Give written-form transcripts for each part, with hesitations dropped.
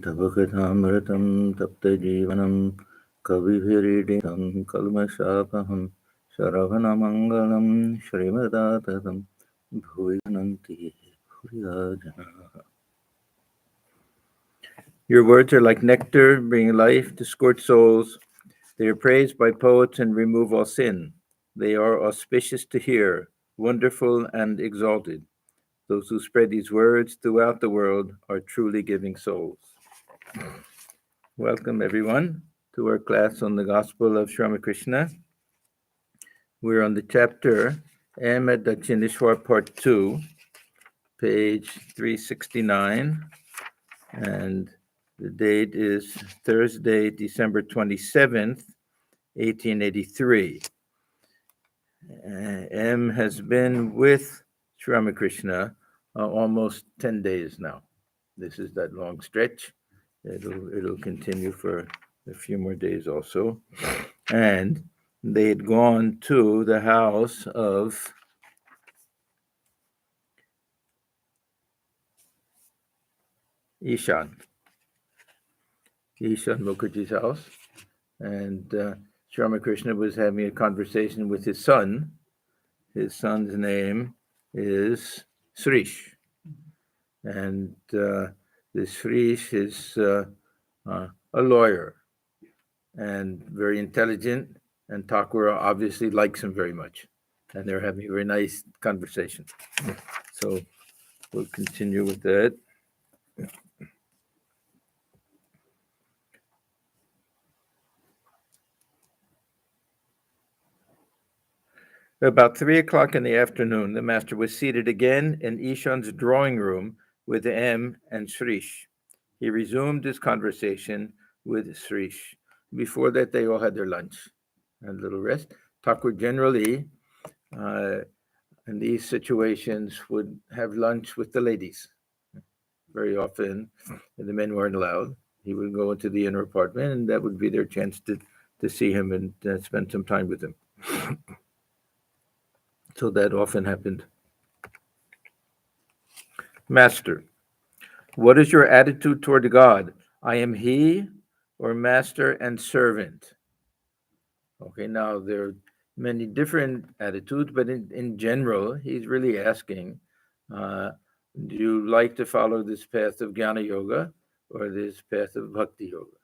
तव कथामृतं तप्तजीवनं कविभिरीडितं कल्मषापहं शरवणमङ्गलं श्रीमदाततं भुवि गणन्ति भूरिदा जनाः. Your words are like nectar, bringing life to scorched souls. They are praised by poets and remove all sin. They are auspicious to hear, wonderful and exalted. Those who spread these words throughout the world are truly giving souls. Welcome, everyone, to our class on the Gospel of Ramakrishna. We're on the chapter Atmajnanananda, Part 2, page 369, and the date is Thursday, December 27th, 1883. M has been with Sri Ramakrishna almost 10 days now. This is that long stretch. It'll continue for a few more days also. And they had gone to the house of Ishan Mukherjee's house. And Sri Ramakrishna was having a conversation with his son. His son's name is Srish. And this Srish is a lawyer and very intelligent, and Thakur obviously likes him very much. And they're having a very nice conversation. So we'll continue with that. About 3 o'clock in the afternoon, the master was seated again in Ishan's drawing room with M and Srish. He resumed his conversation with Srish. Before that, they all had their lunch and a little rest. Thakur generally, in these situations, would have lunch with the ladies. Very often, the men weren't allowed. He would go into the inner apartment, and that would be their chance to see him and spend some time with him. So that often happened. Master, what is your attitude toward God? I am he, or master and servant? Okay, now there are many different attitudes, but in general, he's really asking, do you like to follow this path of Jnana Yoga or this path of Bhakti Yoga?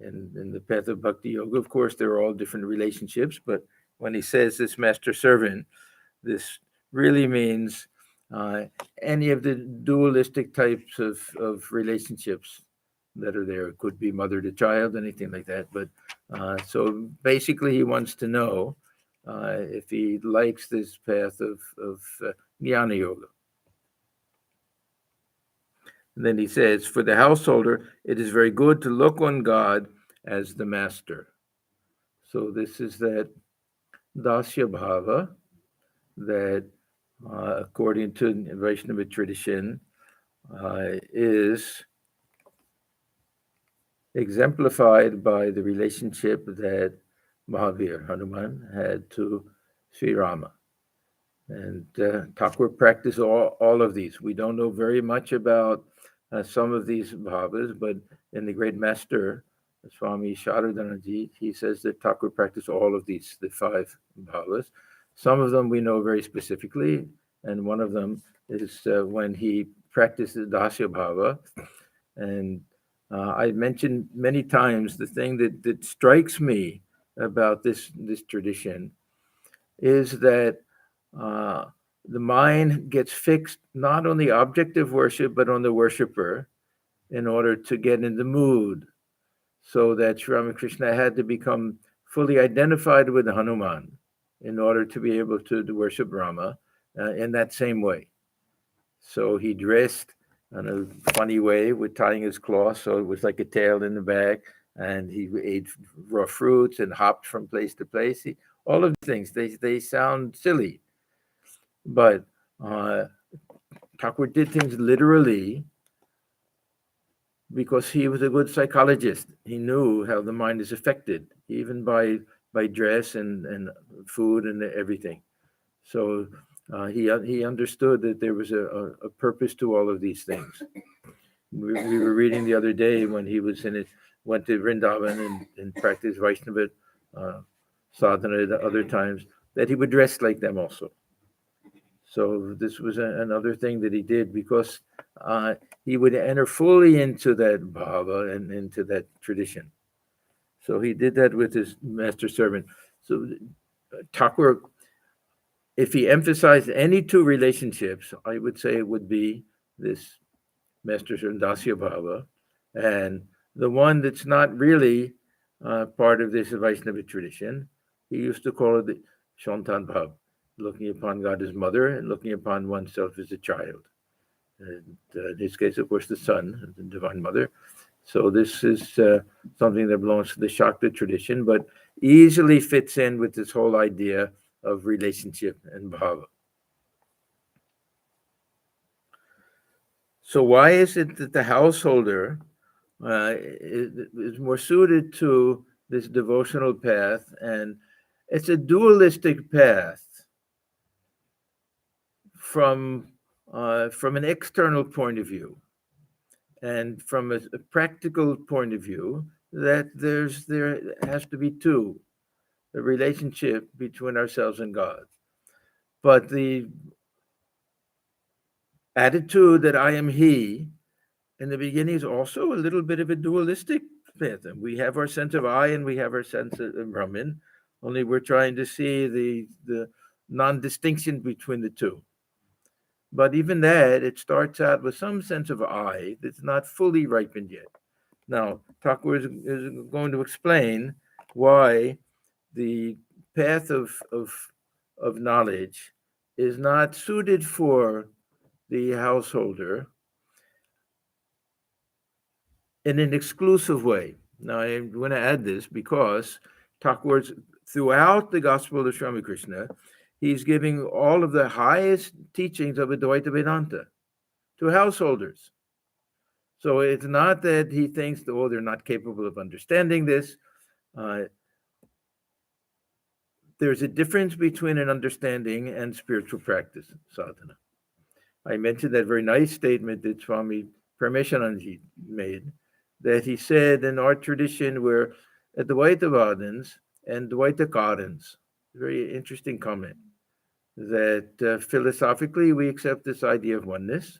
And in the path of Bhakti Yoga, of course, there are all different relationships, but when he says this master-servant, this really means any of the dualistic types of relationships that are there. It could be mother to child, anything like that. But so basically, he wants to know if he likes this path of Jnana Yoga. And then he says, for the householder, it is very good to look on God as the master. So this is that Dasya Bhava that, according to Vaishnava tradition, is exemplified by the relationship that Mahavir, Hanuman, had to Sri Rama. And Thakur practiced all of these. We don't know very much about some of these bhavas, but in the great master, Swami Sharadanaji, he says that Thakur practiced all of these, the 5 bhavas. Some of them we know very specifically, and one of them is when he practiced the Dasya Bhava. And I mentioned many times the thing that strikes me about this tradition is that the mind gets fixed not on the object of worship, but on the worshiper in order to get in the mood. So that Sri Ramakrishna had to become fully identified with Hanuman in order to be able to worship Rama in that same way. So he dressed in a funny way with tying his cloth, so it was like a tail in the back, and he ate raw fruits and hopped from place to place. All of these things, they sound silly, but Thakur did things literally because he was a good psychologist. He knew how the mind is affected, even by dress and food and everything. So he understood that there was a purpose to all of these things. We were reading the other day when he was went to Vrindavan and practiced Vaishnava sadhana at other times, that he would dress like them also. So this was another thing that he did, because he would enter fully into that bhava and into that tradition. So he did that with his master servant. So Thakur, if he emphasized any two relationships, I would say it would be this master servant Dasya Bhava, and the one that's not really part of this Vaishnava tradition, he used to call it the Shantan Bhav, looking upon God as mother and looking upon oneself as a child. And in his case, of course, the son, the divine mother. So this is something that belongs to the Shakta tradition, but easily fits in with this whole idea of relationship and bhava. So why is it that the householder is more suited to this devotional path? And it's a dualistic path from an external point of view, and from a practical point of view, that there has to be two, the relationship between ourselves and God. But the attitude that I am He in the beginning is also a little bit of a dualistic path. And we have our sense of I and we have our sense of Brahman, only we're trying to see the non-distinction between the two. But even that, it starts out with some sense of I that's not fully ripened yet. Now, Thakur is going to explain why the path of knowledge is not suited for the householder in an exclusive way. Now, I'm going to add this because Thakur, throughout the Gospel of Ramakrishna, he's giving all of the highest teachings of Advaita Vedanta to householders. So it's not that he thinks, oh, they're not capable of understanding this. There's a difference between an understanding and spiritual practice, sadhana. I mentioned that very nice statement that Swami Parameshanananda made, that he said in our tradition we're Advaitavadins and Dvaitakarans. Very interesting comment. That philosophically we accept this idea of oneness,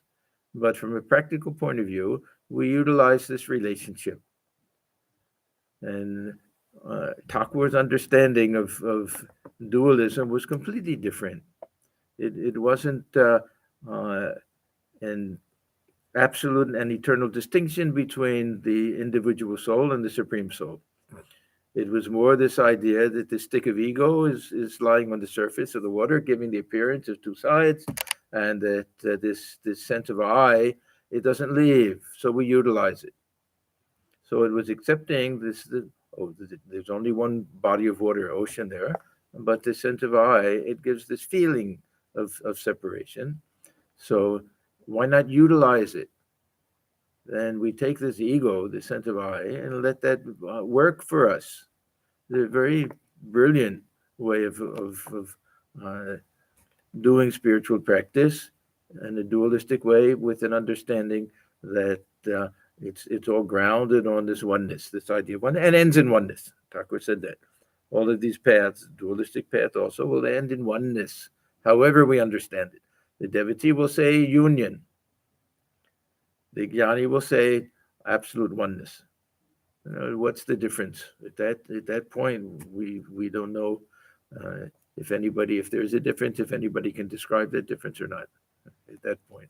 but from a practical point of view, we utilize this relationship. And Thakur's understanding of dualism was completely different. It wasn't an absolute and eternal distinction between the individual soul and the supreme soul. It was more this idea that the stick of ego is lying on the surface of the water, giving the appearance of two sides, and that this sense of I, it doesn't leave, so we utilize it. So it was accepting there's only one body of water, ocean there, but the sense of I, it gives this feeling of separation. So why not utilize it? Then we take this ego, the sense of I, and let that work for us. It's a very brilliant way of doing spiritual practice, in a dualistic way, with an understanding that it's all grounded on this oneness, this idea of one, and ends in oneness. Thakur said that. All of these paths, dualistic path also, will end in oneness, however we understand it. The devotee will say union. The jnani will say absolute oneness. What's the difference? At that point, we don't know if there's a difference, if anybody can describe that difference or not at that point.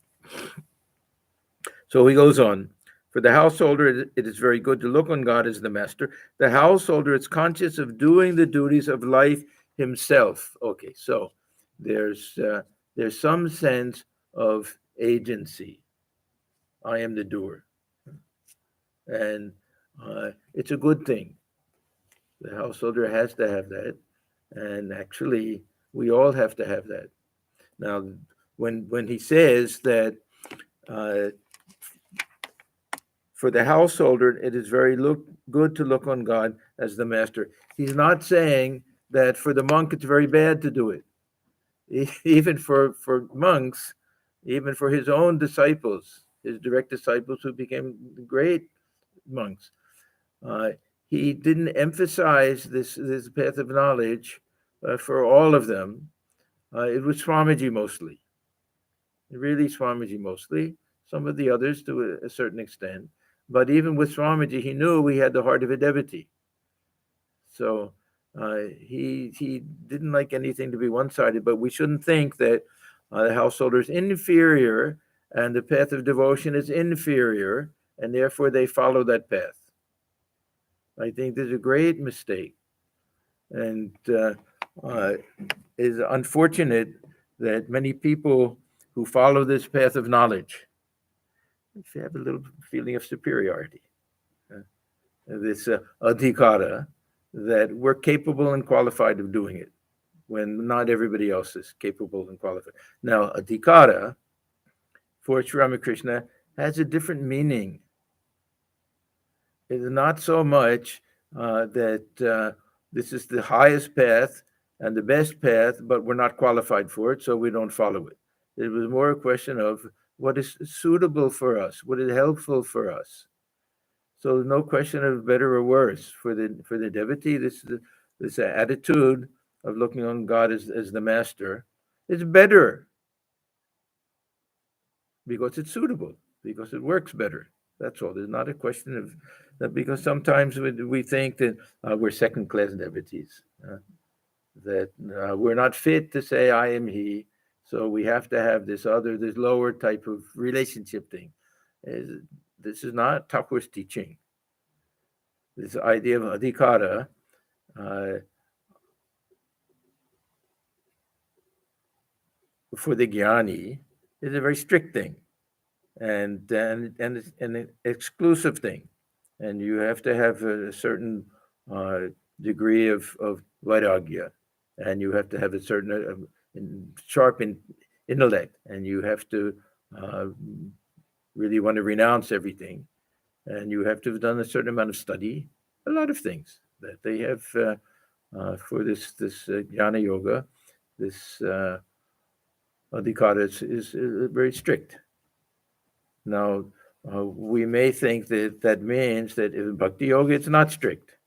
So he goes on. For the householder, it is very good to look on God as the master. The householder is conscious of doing the duties of life himself. Okay, so there's some sense of agency. I am the doer. And it's a good thing. The householder has to have that. And actually, we all have to have that. Now, when he says that for the householder, it is very good to look on God as the master, he's not saying that for the monk, it's very bad to do it. Even for monks, even for his own disciples, his direct disciples who became great monks. He didn't emphasize this path of knowledge for all of them. It was Swamiji mostly. Really Swamiji mostly. Some of the others to a certain extent. But even with Swamiji, he knew he had the heart of a devotee. So he didn't like anything to be one-sided, but we shouldn't think that the householder is inferior and the path of devotion is inferior, and therefore they follow that path. I think there's a great mistake, and is unfortunate that many people who follow this path of knowledge have a little feeling of superiority. This adhikara, that we're capable and qualified of doing it, when not everybody else is capable and qualified. Now, adhikara for Sri Ramakrishna has a different meaning. It is not so much that this is the highest path and the best path, but we're not qualified for it, so we don't follow it. It was more a question of what is suitable for us, what is helpful for us. So no question of better or worse for the devotee. This attitude of looking on God as the master is better because it's suitable, because it works better. That's all. There's not a question of that, because sometimes we think that we're second-class devotees, that we're not fit to say I am he, so we have to have this lower type of relationship thing. This is not Thakur's teaching. This idea of adhikara for the jnani is a very strict thing, and an exclusive thing, and you have to have a certain degree of vairagya, and you have to have a certain sharp intellect, and you have to really want to renounce everything, and you have to have done a certain amount of study, a lot of things that they have for this jnana yoga. This adhikara is very strict. Now, we may think that means that in bhakti yoga it's not strict.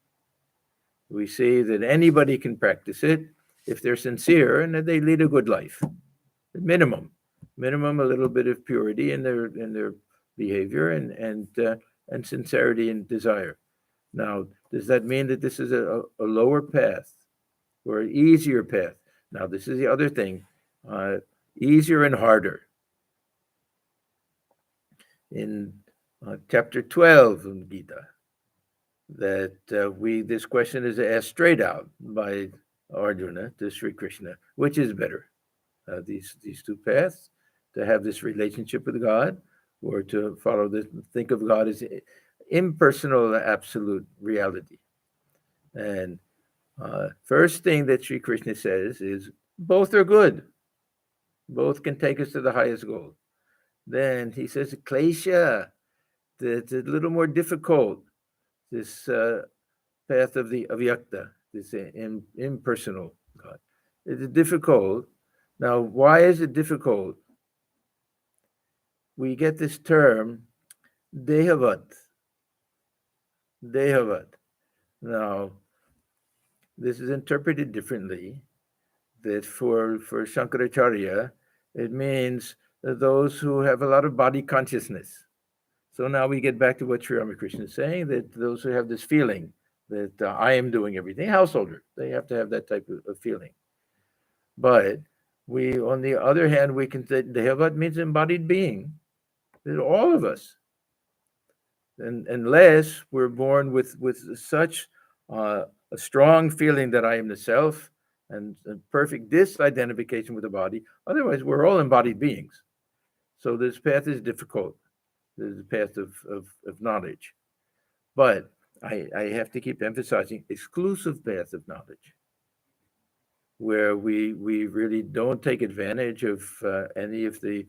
We see that anybody can practice it if they're sincere and that they lead a good life. Minimum a little bit of purity in their behavior and sincerity and desire. Now, does that mean that this is a lower path or an easier path? Now, this is the other thing, easier and harder. In chapter 12 of Gita, that this question is asked straight out by Arjuna to Sri Krishna, which is better, these two paths, to have this relationship with God, or to think of God as impersonal, absolute reality. And first thing that Sri Krishna says is both are good. Both can take us to the highest goal. Then he says klesha, that's a little more difficult. This path of the avyakta, this impersonal God. It's difficult. Now, why is it difficult? We get this term, dehavat. Now, this is interpreted differently. That for Shankaracharya, it means those who have a lot of body consciousness. So now we get back to what Sri Ramakrishna is saying, that those who have this feeling that I am doing everything, householder, they have to have that type of feeling. But we, on the other hand, we can say Dehavat means embodied being. That all of us, unless we're born with such a strong feeling that I am the self and perfect disidentification with the body, otherwise we're all embodied beings. So this path is difficult. There's a path of knowledge. But I have to keep emphasizing exclusive path of knowledge, where we really don't take advantage of any of the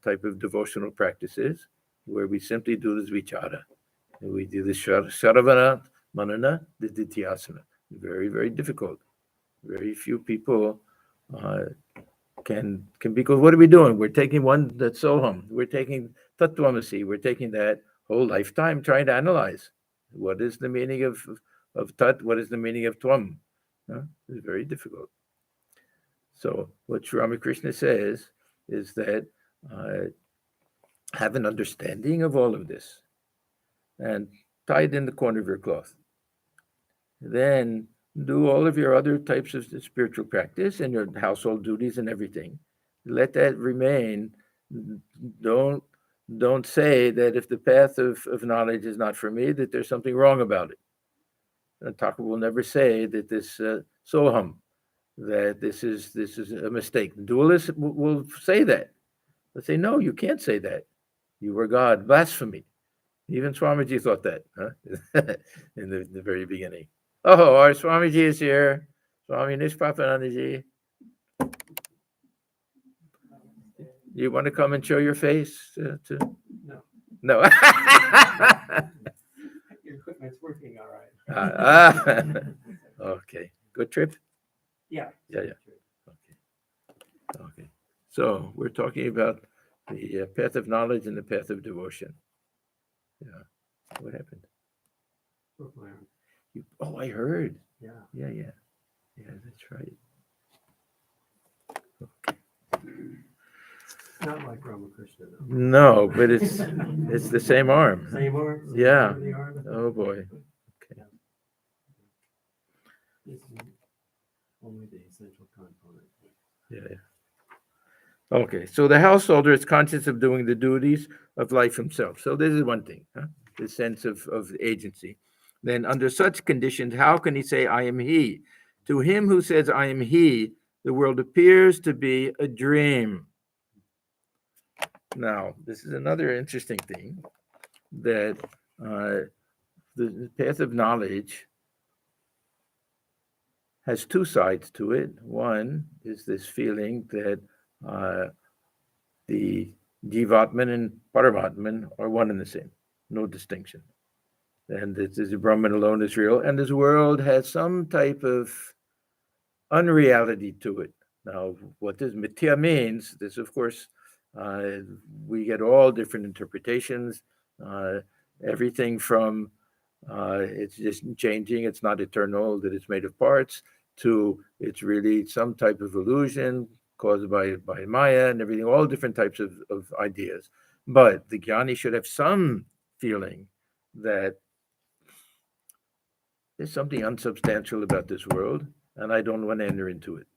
type of devotional practices, where we simply do this vichara. And we do the sharavana, manana, the dithyasana. Very, very difficult. Very few people can because what are we doing? We're taking one that's Soham. We're taking Tattvamasi. We're taking that whole lifetime trying to analyze what is the meaning of Tat. What is the meaning of Tvam? It's very difficult. So what Sri Ramakrishna says is that have an understanding of all of this and tie it in the corner of your cloth. Then do all of your other types of spiritual practice and your household duties and everything. Let that remain. Don't say that if the path of knowledge is not for me, that there's something wrong about it. And Thakur will never say that this soham, that this is a mistake. Dualists will say that. They'll say, no, you can't say that. You are God. Blasphemy. Even Swamiji thought that in the very beginning. Oh, our Swamiji is here. Swami Nishpapanandaji. You want to come and show your face? No. Your equipment's working all right. Okay. Good trip? Yeah. Okay. So we're talking about the path of knowledge and the path of devotion. Yeah. What happened? I heard. Yeah. That's right. Okay. Not like Ramakrishna, though. No, but it's the same arm. Same arm? Yeah. Arm? Oh boy. Okay. This is only the essential component. Yeah. Okay, so the householder is conscious of doing the duties of life himself. So this is one thing, the sense of agency. Then under such conditions, how can he say, I am he? To him who says, I am he, the world appears to be a dream. Now, this is another interesting thing, that the path of knowledge has two sides to it. One is this feeling that the Jivatman and Paramatman are one and the same, no distinction. And this is Brahman alone is real, and this world has some type of unreality to it. Now, what this mithya means, this, of course, we get all different interpretations. Everything from it's just changing, it's not eternal, that it's made of parts, to it's really some type of illusion caused by Maya and everything, all different types of ideas. But the jnani should have some feeling that there's something unsubstantial about this world, and I don't want to enter into it.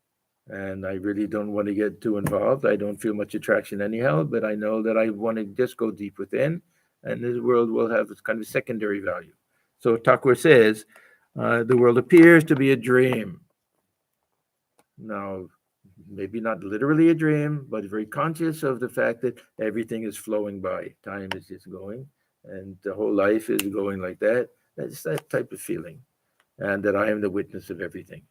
And I really don't want to get too involved. I don't feel much attraction anyhow, but I know that I want to just go deep within, and this world will have this kind of secondary value. So Thakur says, the world appears to be a dream. Now, maybe not literally a dream, but very conscious of the fact that everything is flowing by. Time is just going, and the whole life is going like that. That's that type of feeling, and that I am the witness of everything.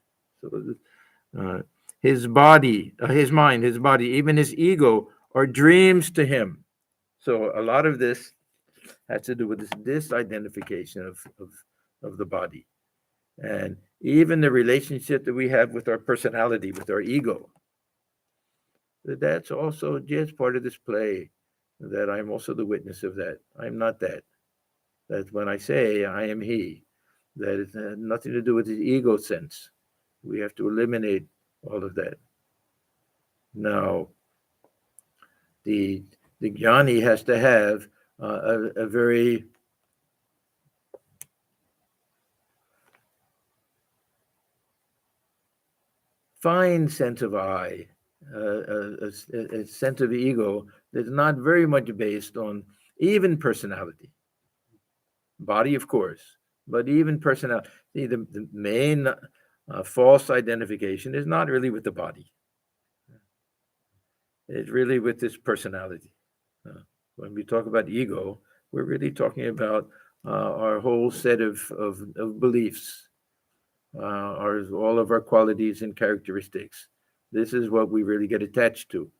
So his body, his mind, his body, even his ego are dreams to him. So a lot of this has to do with this identification of the body. And even the relationship that we have with our personality, with our ego, that's also just part of this play, that I'm also the witness of that. I'm not that. That when I say I am he, that it has nothing to do with the ego sense. We have to eliminate all of that. Now, the jnani has to have a very fine sense of I, a sense of ego that's not very much based on even personality. Body, of course, but even personality. See, the main false identification is not really with the body. It's really with this personality. When we talk about ego, we're really talking about our whole set of beliefs, all of our qualities and characteristics. This is what we really get attached to.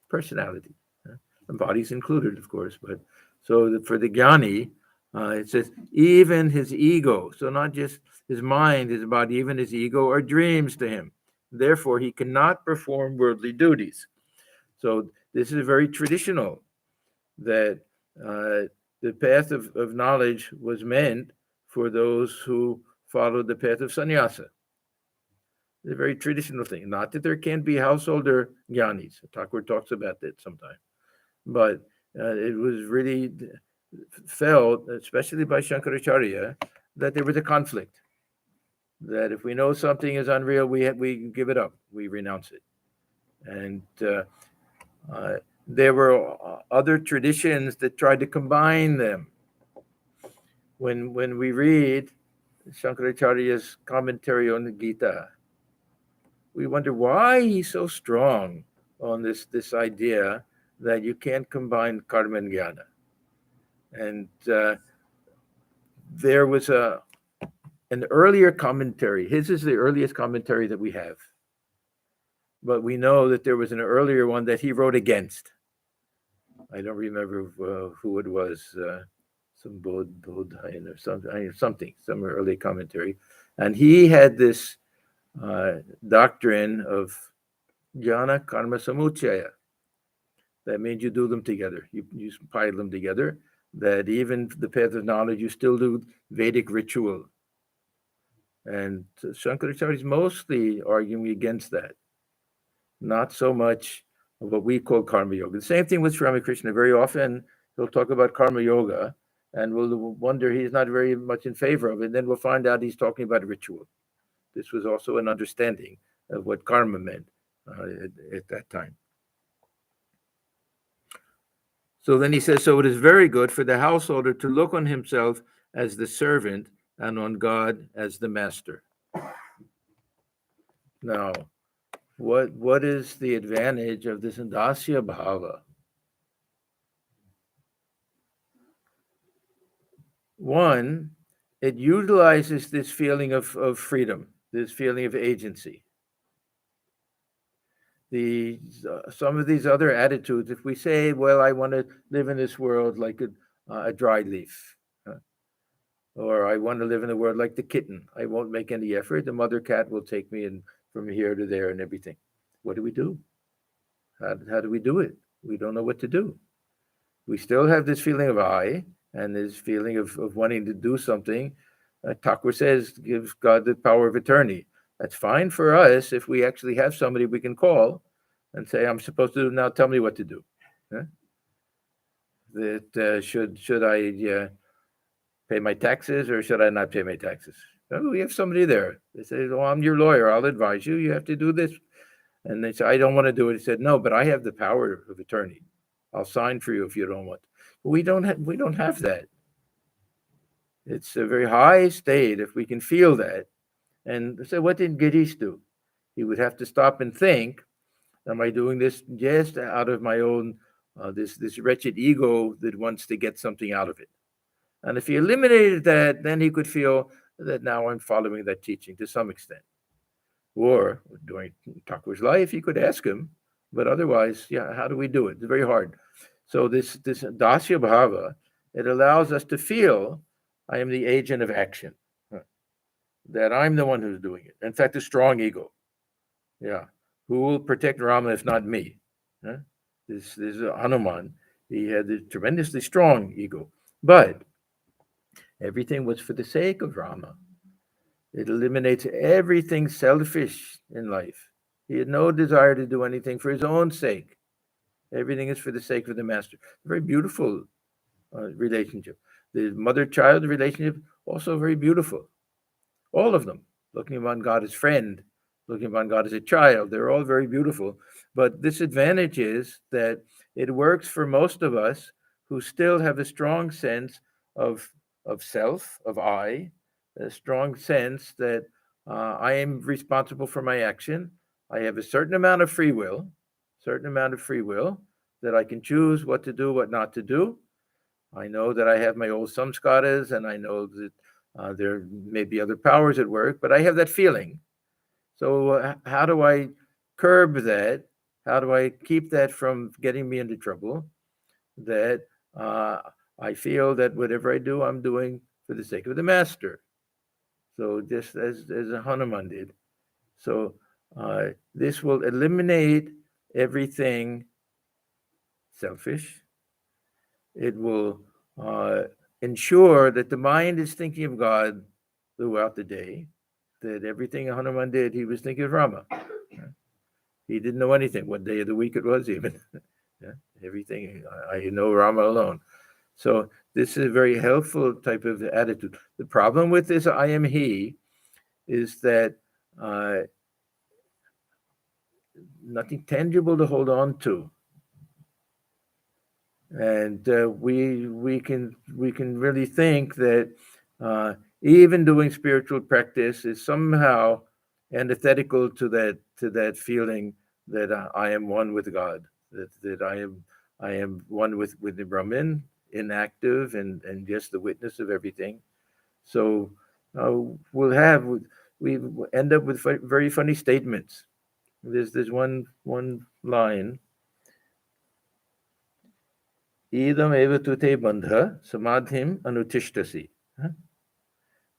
Personality. The body's included, of course, but so for the jnani, it says even his ego, so not just his mind, his body, even his ego are dreams to him. Therefore, he cannot perform worldly duties. So this is very traditional, that the path of knowledge was meant for those who followed the path of sannyasa. It's a very traditional thing. Not that there can't be householder jnanis. Thakur talks about that sometime. But it was really felt, especially by Shankaracharya, that there was a conflict. That if we know something is unreal, we give it up, we renounce it. And there were other traditions that tried to combine them. When we read Shankaracharya's commentary on the Gita, we wonder why he's so strong on this idea that you can't combine karma and jnana. And there was an earlier commentary. His is the earliest commentary that we have. But we know that there was an earlier one that he wrote against. I don't remember who it was, some Bodhayan or something, some early commentary. And he had this doctrine of jnana karma samuchaya. That means you do them together. You pile them together. That even the path of knowledge, you still do Vedic ritual. And Shankaracharya is mostly arguing against that. Not so much of what we call karma yoga. The same thing with Ramakrishna. Very often he'll talk about karma yoga and we'll wonder he's not very much in favor of it. And then we'll find out he's talking about ritual. This was also an understanding of what karma meant at that time. So then he says, so it is very good for the householder to look on himself as the servant and on God as the master. Now, what is the advantage of this dasya bhava? One, it utilizes this feeling of freedom, this feeling of agency. Some of these other attitudes, if we say, well, I want to live in this world like a dried leaf, or I want to live in the world like the kitten, I won't make any effort, the mother cat will take me from here to there and everything. What do? How do we do it? We don't know what to do. We still have this feeling of I and this feeling of wanting to do something. Thakur says, gives God the power of attorney. That's fine for us if we actually have somebody we can call and say, I'm supposed to now tell me what to do. That should I pay my taxes or should I not pay my taxes? Oh, we have somebody there. They say, well, I'm your lawyer. I'll advise you. You have to do this. And they say, I don't want to do it. He said, no, but I have the power of attorney. I'll sign for you if you don't want. We don't have that. It's a very high state if we can feel that. And so what did Girish do? He would have to stop and think, am I doing this just out of my own, this wretched ego that wants to get something out of it? And if he eliminated that, then he could feel that now I'm following that teaching to some extent. Or during Thakur's life, he could ask him, but otherwise, how do we do it? It's very hard. So this dasya bhava, it allows us to feel I am the agent of action, that I'm the one who's doing it. In fact, a strong ego. Who will protect Rama if not me? This is Hanuman. He had a tremendously strong ego, but everything was for the sake of Rama. It eliminates everything selfish in life. He had no desire to do anything for his own sake. Everything is for the sake of the master. Very beautiful relationship. The mother-child relationship, also very beautiful. All of them, looking upon God as friend, looking upon God as a child, they're all very beautiful. But this advantage is that it works for most of us who still have a strong sense of self, of I, a strong sense that I am responsible for my action. I have a certain amount of free will that I can choose what to do, what not to do. I know that I have my old samskaras, and I know that there may be other powers at work, but I have that feeling. So how do I curb that? How do I keep that from getting me into trouble? That I feel that whatever I do, I'm doing for the sake of the master. So just as Hanuman did. So This will eliminate everything selfish. It will uh, ensure that the mind is thinking of God throughout the day, that everything Hanuman did, he was thinking of Rama. He didn't know anything, what day of the week it was, even. Yeah, everything, I know Rama alone. So this is a very helpful type of attitude. The problem with this I am he is that uh, nothing tangible to hold on to, and we can really think that even doing spiritual practice is somehow antithetical to that feeling that I am one with God, that I am one with the Brahman, inactive and just the witness of everything. So uh, we end up with very funny statements. There's one line. Idam eva tute bandha samadhim anutishtasi. Huh?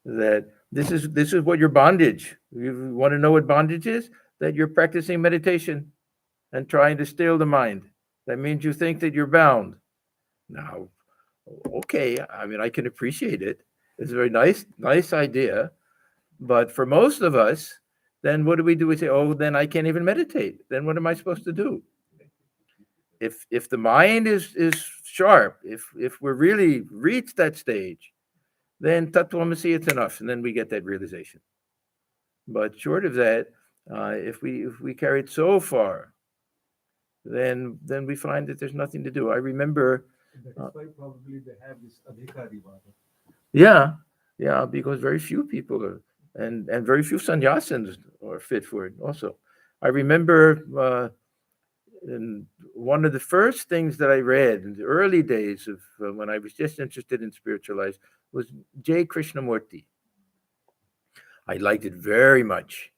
That this is what your bondage. You want to know what bondage is? That you're practicing meditation and trying to still the mind. That means you think that you're bound. Now, okay, I mean I can appreciate it. It's a very nice idea. But for most of us, then what do? We say, oh, then I can't even meditate. Then what am I supposed to do? If the mind is sharp, if we're really reached that stage, then tatvamasi, it's enough, and then we get that realization. But short of that, if we carry it so far, then we find that there's nothing to do. I remember. That is why probably they have this adhikari vada. Yeah, because very few people are, and very few sannyasins are fit for it. Also, I remember. And one of the first things that I read in the early days of when I was just interested in spiritual life was J. Krishnamurti. I liked it very much.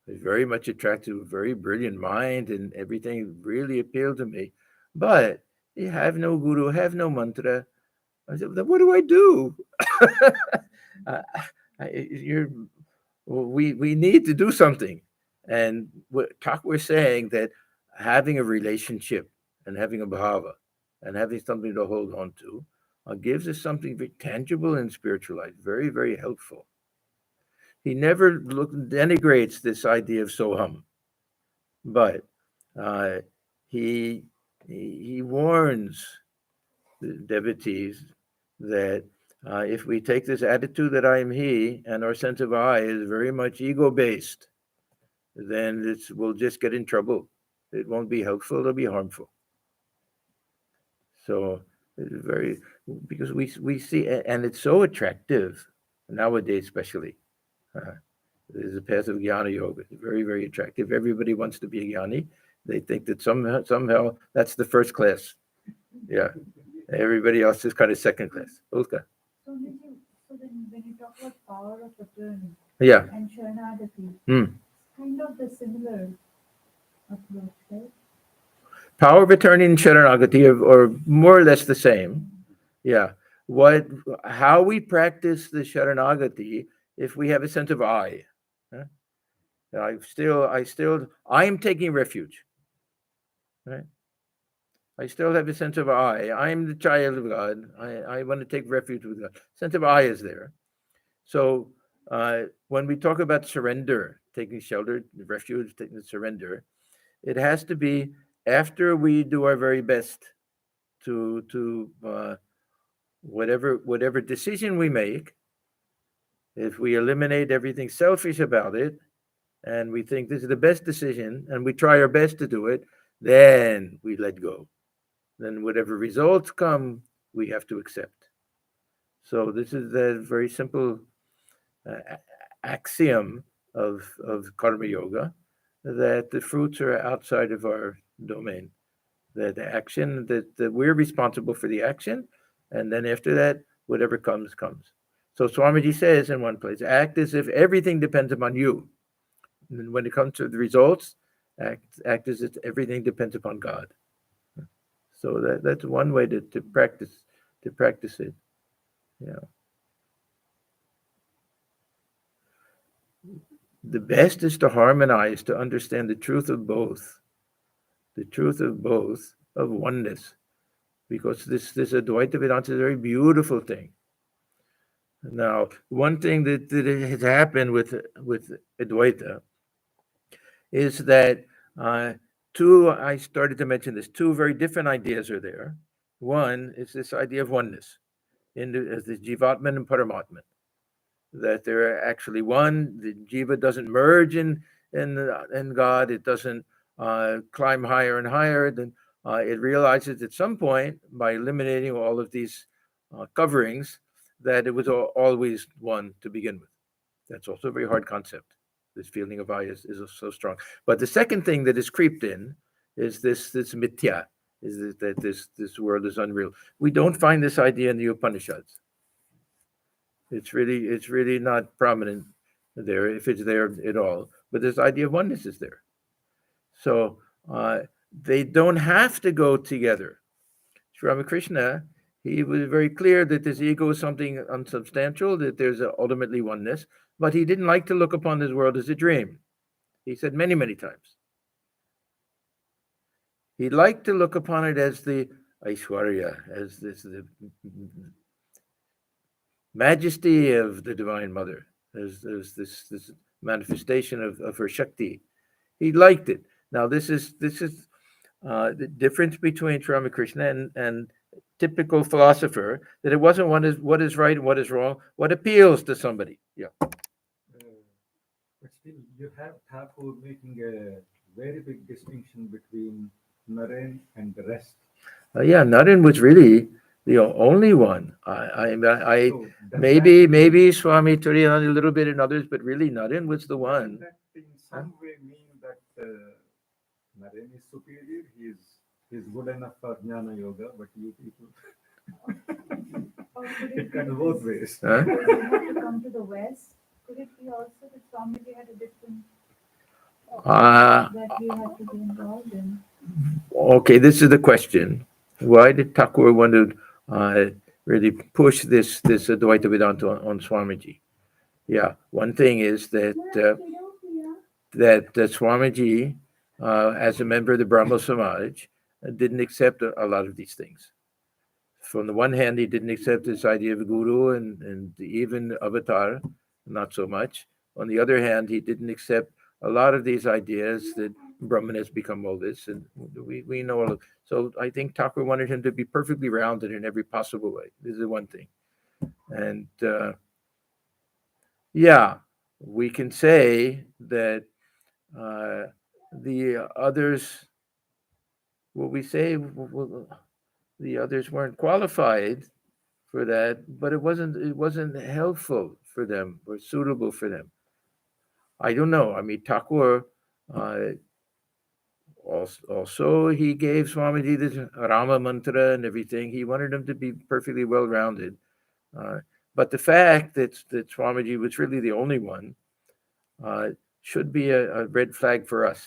I was very much attracted to a very brilliant mind, and everything really appealed to me. But you have no guru, have no mantra. I said, "Then what do I do?" uh, you're, we need to do something. And we're saying that having a relationship and having a bhava and having something to hold on to gives us something very tangible in spiritual life, very, very helpful. He never denigrates this idea of soham, but uh, he he warns the devotees that if we take this attitude that I am he and our sense of I is very much ego based, then we'll just get in trouble. It won't be helpful, it'll be harmful. So it's very, because we see, and it's so attractive nowadays, especially. There's a path of jnana yoga. It's very, very attractive. Everybody wants to be a jnani. They think that somehow that's the first class. Yeah. Everybody else is kind of second class. Ulka. So when you talk about power of attorney Yeah. and sharanagati, Hmm. kind of the similar approach, right? Power of attorney and sharanagati are more or less the same. Yeah. How we practice the sharanagati, if we have a sense of I. Huh? I'm taking refuge. Right? I still have a sense of I. I'm the child of God. I want to take refuge with God. Sense of I is there. So when we talk about surrender, taking shelter, refuge, taking surrender, it has to be after we do our very best to whatever decision we make. If we eliminate everything selfish about it, and we think this is the best decision, and we try our best to do it, then we let go. Then whatever results come, we have to accept. So this is the very simple axiom of karma yoga, that the fruits are outside of our domain. That the action, that we're responsible for the action, and then after that, whatever comes, comes. So Swamiji says in one place, act as if everything depends upon you. And when it comes to the results, act as if everything depends upon God. So that's one way to practice it. Yeah. the best is to harmonize, to understand the truth of both, of oneness, because this Advaita Vedanta is a very beautiful thing. Now, one thing that has happened with Advaita is that I started to mention this, two very different ideas are there. One is this idea of oneness, as the Jivatman and Paramatman, that they're actually one. The Jiva doesn't merge in God. It doesn't climb higher and higher. Then it realizes at some point, by eliminating all of these coverings, that it was always one to begin with. That's also a very hard concept. This feeling of I is so strong. But the second thing that has creeped in is this mithya, is that this world is unreal. We don't find this idea in the Upanishads. It's really not prominent there, if it's there at all. But this idea of oneness is there. So they don't have to go together. Sri Ramakrishna, he was very clear that this ego is something unsubstantial, that there's ultimately oneness, but he didn't like to look upon this world as a dream. He said many, many times. He liked to look upon it as the Aishwarya, as the majesty of the Divine Mother, as this manifestation of her Shakti. He liked it. Now, this is the difference between Sri Ramakrishna and typical philosopher, that it wasn't what is right and what is wrong, what appeals to somebody. Yeah. But still, you have Thakur making a very big distinction between Naren and the rest. Yeah, Naren was really the only one. I So does maybe Swami Turiyananda a little bit and others, but really Naren was the one. that in some way mean that Naren is superior? He's good enough for jnana yoga, but you people, Or could it it be can both ways. Huh? because you had to come to the West? Could it be also that Swamiji had a different that you had to be involved in? Okay, this is the question. Why did Thakur want to really push this Advaita Vedanta on Swamiji? Yeah, one thing is that Swamiji, as a member of the Brahmo Samaj, didn't accept a lot of these things. From the one hand, he didn't accept this idea of guru and even avatar, not so much. On the other hand, he didn't accept a lot of these ideas that Brahman has become all this, and we know all of. So I think Thakur wanted him to be perfectly rounded in every possible way. This is one thing, and yeah, we can say that the others. Will we say the others weren't qualified for that, but it wasn't helpful for them or suitable for them. I don't know. I mean, Thakur also he gave Swamiji this Rama mantra and everything. He wanted him to be perfectly well-rounded. But the fact that Swamiji was really the only one should be a red flag for us.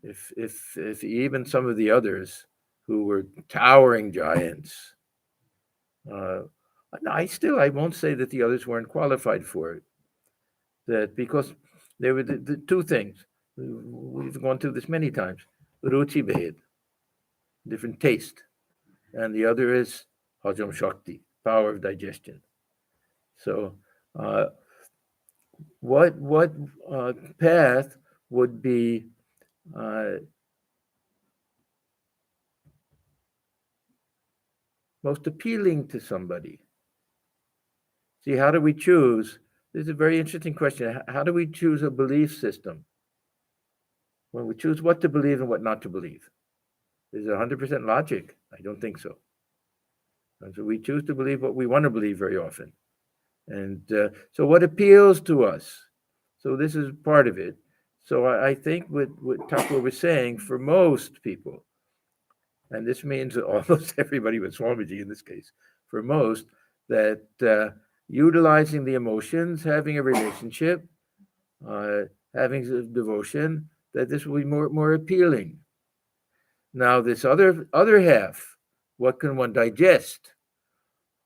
If even some of the others who were towering giants, I won't say that the others weren't qualified for it. That because there were the two things. We've gone through this many times. Ruchi Bhed, different taste, and the other is Hajam Shakti, power of digestion. So, what path would be most appealing to somebody? See, how do we choose? This is a very interesting question. How do we choose a belief system? When we choose what to believe and what not to believe? Is it 100% logic? I don't think so. And so we choose to believe what we want to believe very often. And so what appeals to us? So this is part of it. So I think what Thakur was saying, for most people, and this means almost everybody but Swamiji in this case, for most, that utilizing the emotions, having a relationship, having devotion, that this will be more appealing. Now, this other half, what can one digest?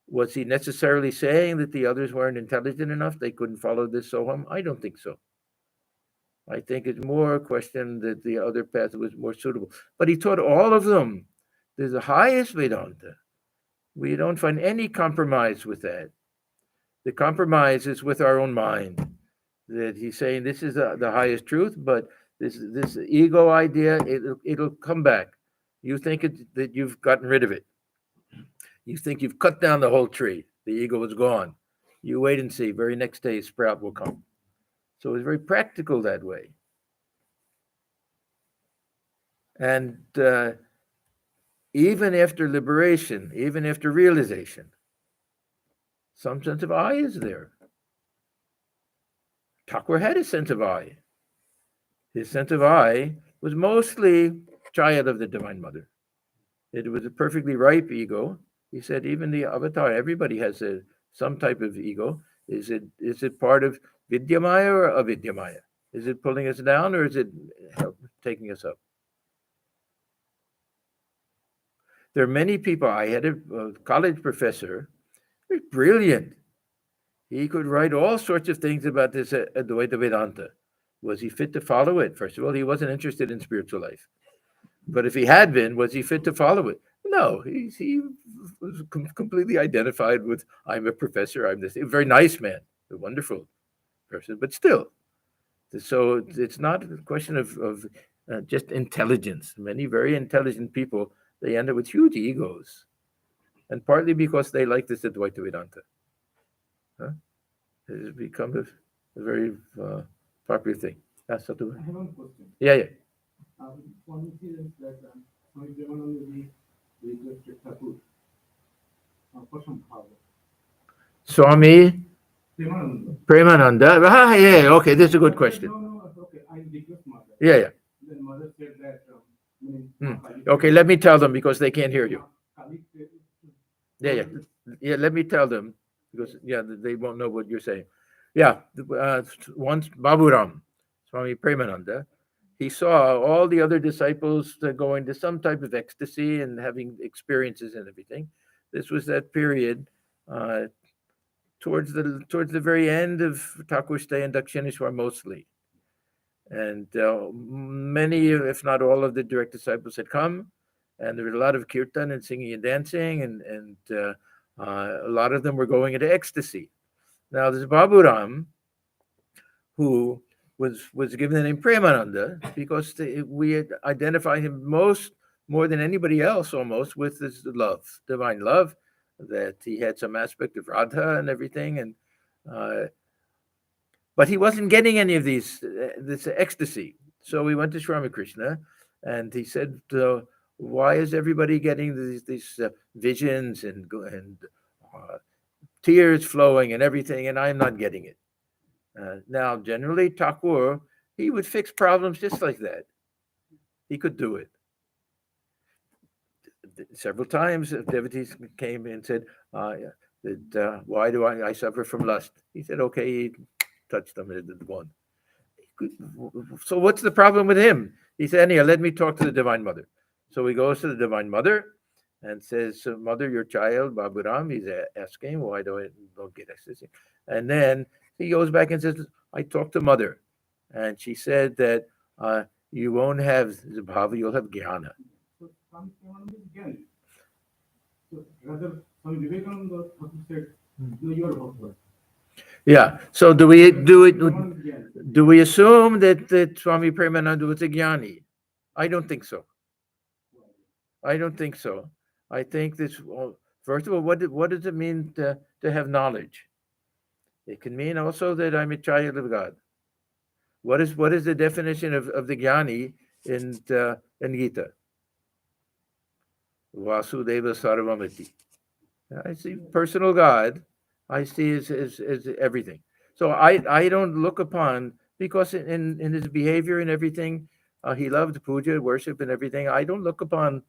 Was he necessarily saying that the others weren't intelligent enough? They couldn't follow this Soham? I don't think so. I think it's more a question that the other path was more suitable. But he taught all of them. There's the highest Vedanta. We don't find any compromise with that. The compromise is with our own mind. That he's saying this is the highest truth, but this ego idea, it'll come back. You think that you've gotten rid of it. You think you've cut down the whole tree. The ego is gone. You wait and see. Very next day, sprout will come. So it's very practical that way. And even after liberation, even after realization, some sense of I is there. Thakur had a sense of I. His sense of I was mostly child of the Divine Mother. It was a perfectly ripe ego. He said even the avatar, everybody has some type of ego. Is it part of Vidyamaya or Avidyamaya? Is it pulling us down or is it taking us up? There are many people. I had a college professor, brilliant. He could write all sorts of things about this Advaita Vedanta. Was he fit to follow it? First of all, he wasn't interested in spiritual life. But if he had been, was he fit to follow it? No, he was completely identified with, I'm a professor, I'm this. A very nice man, a wonderful person, but still. So it's not a question of just intelligence. Many very intelligent people, they end up with huge egos. And partly because they like this Advaita Vedanta. It has become a very popular thing. That's what I have one question. Yeah. One incident that Swami Premanananda requested Thakur for some power. Swami Premanananda. Premananda. Yeah. Okay, this is a good question. No, okay. I request mother. Yeah. Then mother said that. Okay, let me tell them because they can't hear you. Yeah. Let me tell them because they won't know what you're saying. Yeah, once Baburam, Swami Premananda, he saw all the other disciples going to some type of ecstasy and having experiences and everything. This was that period towards the very end of Thakur's stay in Dakshineshwar mostly. And many, if not all, of the direct disciples had come, and there was a lot of kirtan and singing and dancing, and a lot of them were going into ecstasy. Now, there's Baburam, who was given the name Premananda because we identify him more than anybody else almost with this love, divine love, that he had some aspect of Radha and everything, and but he wasn't getting any of this ecstasy. So he went to Ramakrishna, and he said, "Why is everybody getting these visions and tears flowing and everything, and I'm not getting it?" Now, generally, Thakur, he would fix problems just like that. He could do it. Several times, devotees came and said, "Why do I suffer from lust?" He said, "Okay." He touched them and did one. So what's the problem with him? He said, "Anyhow, let me talk to the Divine Mother." So he goes to the Divine Mother and says, "Mother, your child, Baburam," he's asking, "Why don't get ecstasy?" And then he goes back and says, "I talked to Mother, and she said that you won't have bhava, you'll have jnana." So Swami Premananda is Jnana. So rather, Swami Vivekananda said, "No, you are Bhagavad." Yeah. So do we assume that Swami Premananda was a jnani? I don't think so. I think this. Well, first of all, what does it mean to have knowledge? It can mean also that I'm a child of God. What is the definition of the jnani in Gita? Vasudeva Sarvamati. I see personal God. I see as everything. So I don't look upon, because in his behavior and everything, he loved puja, worship, and everything. I don't look upon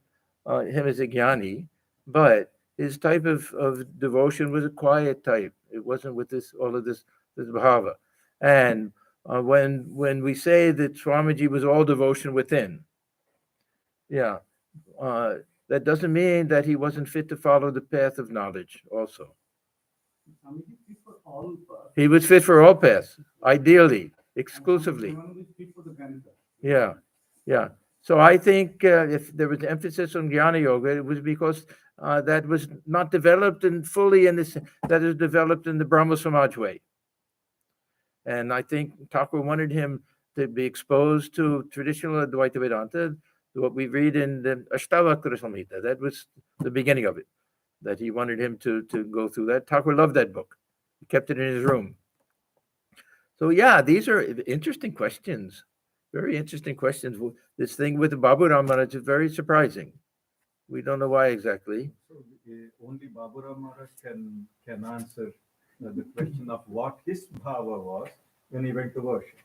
him as a jnani, but his type of devotion was a quiet type. It wasn't with all of this bhava. And when we say that Swamiji was all devotion within, that doesn't mean that he wasn't fit to follow the path of knowledge also. He was fit for all paths, ideally. exclusively. Devananda speaks for the jnana, sir. Yeah, yeah. So I think if there was emphasis on Jnana Yoga, it was because that was not developed and fully in this, that is developed in the Brahma Samaj way. And I think Thakur wanted him to be exposed to traditional Advaita Vedanta, what we read in the Ashtavakra Samhita. That was the beginning of it, that he wanted him to go through that. Thakur loved that book. He kept it in his room. So yeah, these are interesting questions. Very interesting questions. This thing with the Babu Maharaj is very surprising. We don't know why exactly. So only Babura Maharaj can answer the question of what his bhava was when he went to worship.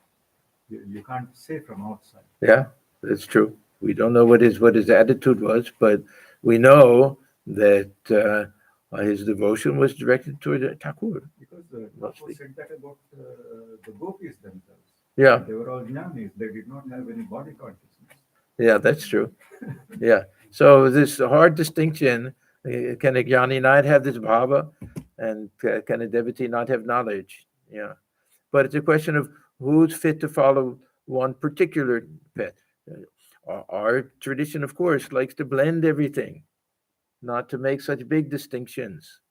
You can't say from outside. Yeah, that's true. We don't know what his attitude was, but we know that his devotion was directed toward Thakur. Because Thakur said that about the gopis themselves. Yeah, They were all jnanis. They did not have any body consciousness. yeah, that's true. Yeah. So this hard distinction, can a jnani not have this bhava, and can a devotee not have knowledge? Yeah. But it's a question of who's fit to follow one particular path. Our tradition, of course, likes to blend everything, not to make such big distinctions,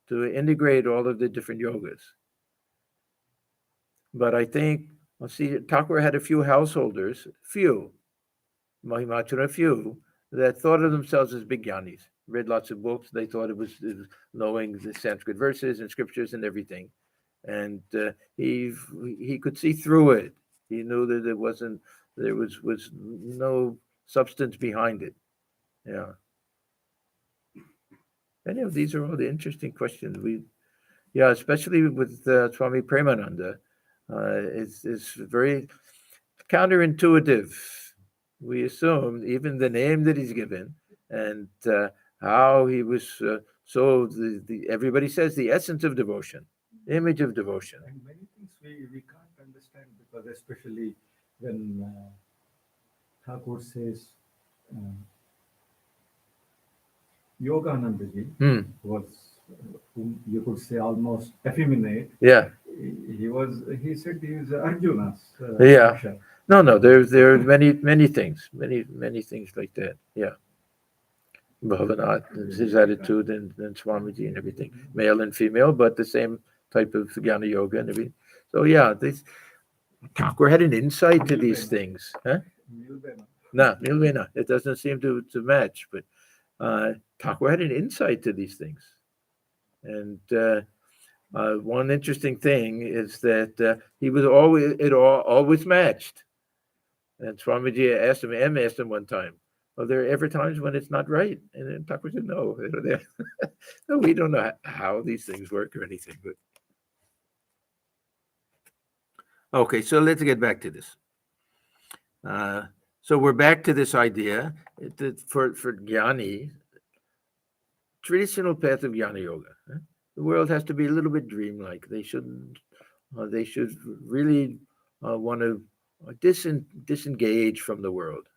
to integrate all of the different yogas. But I think, Thakur had a few householders, Mahimachara, that thought of themselves as big jnanis, read lots of books. They thought it was knowing the Sanskrit verses and scriptures and everything. And he could see through it. He knew that there was no substance behind it. Yeah. Any of these are all the interesting questions. Especially with Swami Premananda, it's very counterintuitive. We assume even the name that he's given and how he was everybody says the essence of devotion, image of devotion. And many things we can't understand, because especially when Thakur says Yoganandaji was, whom you could say almost effeminate. Yeah. He said he was Arjuna's. Yeah. No. There are many things, many things like that. Yeah. Bhavanat, his attitude, and Swamiji and everything, male and female, but the same type of jnana yoga and everything. So yeah, Thakur had an insight to these things. Huh? No, Milvena. It doesn't seem to match, but Thakur had an insight to these things. And one interesting thing is that he was always matched. And Swamiji asked him one time, are there ever times when it's not right? And then Thakur said, no. No, we don't know how these things work or anything. But okay, so let's get back to this. So we're back to this idea that for Jnani, traditional path of Jnana Yoga, the world has to be a little bit dreamlike. They should really want to disengage from the world.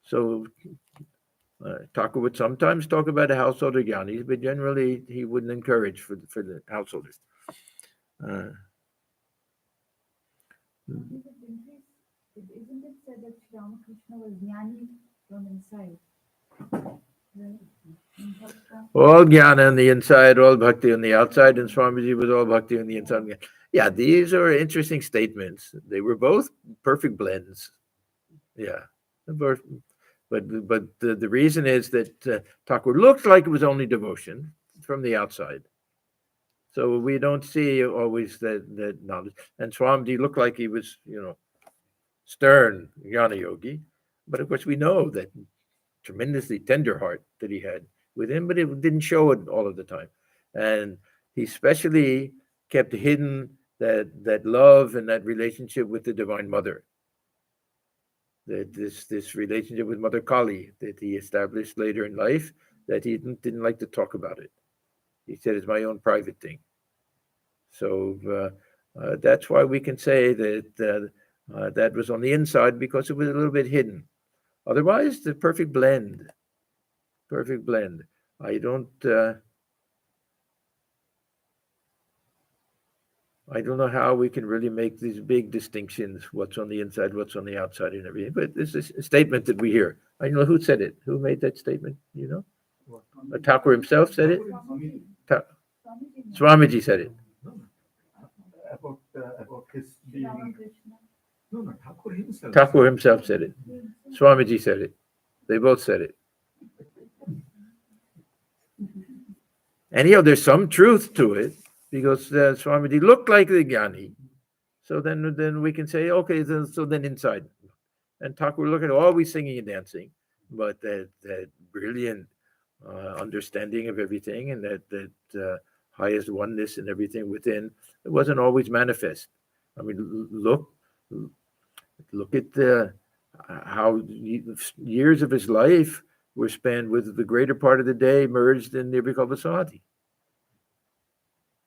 So Thakur would sometimes talk about the householder jnanis, but generally he wouldn't encourage for the householders. Isn't it said that Ramakrishna was jnani from inside? All jnana on the inside, all bhakti on the outside, and Swamiji was all bhakti on the inside. Yeah, these are interesting statements. They were both perfect blends. Yeah, but the reason is that Thakur looked like it was only devotion from the outside. So we don't see always that knowledge. And Swamiji looked like he was, stern jnana yogi. But of course, we know that tremendously tender heart that he had with him, but it didn't show it all of the time. And he especially kept hidden that love and that relationship with the Divine Mother. That this relationship with Mother Kali that he established later in life, that he didn't like to talk about it. He said it's my own private thing. So that's why we can say that that was on the inside, because it was a little bit hidden. Otherwise, the perfect blend. I don't. I don't know how we can really make these big distinctions, what's on the inside, what's on the outside, and everything. But this is a statement that we hear. I don't know who said it. Who made that statement? You know, Thakur himself said it. Swami, Swamiji said it. No, no. About his being. Ramakrishna. No, Thakur himself. Thakur himself said it. Swamiji said it. They both said it. Anyhow, there's some truth to it because Swamiji looked like the Jnani. So then we can say, okay, then inside. And Thakur look at always singing and dancing, but that brilliant understanding of everything and that highest oneness and everything within, it wasn't always manifest. I mean, look at how years of his life were spent with the greater part of the day merged in Nirvikalpa Samadhi.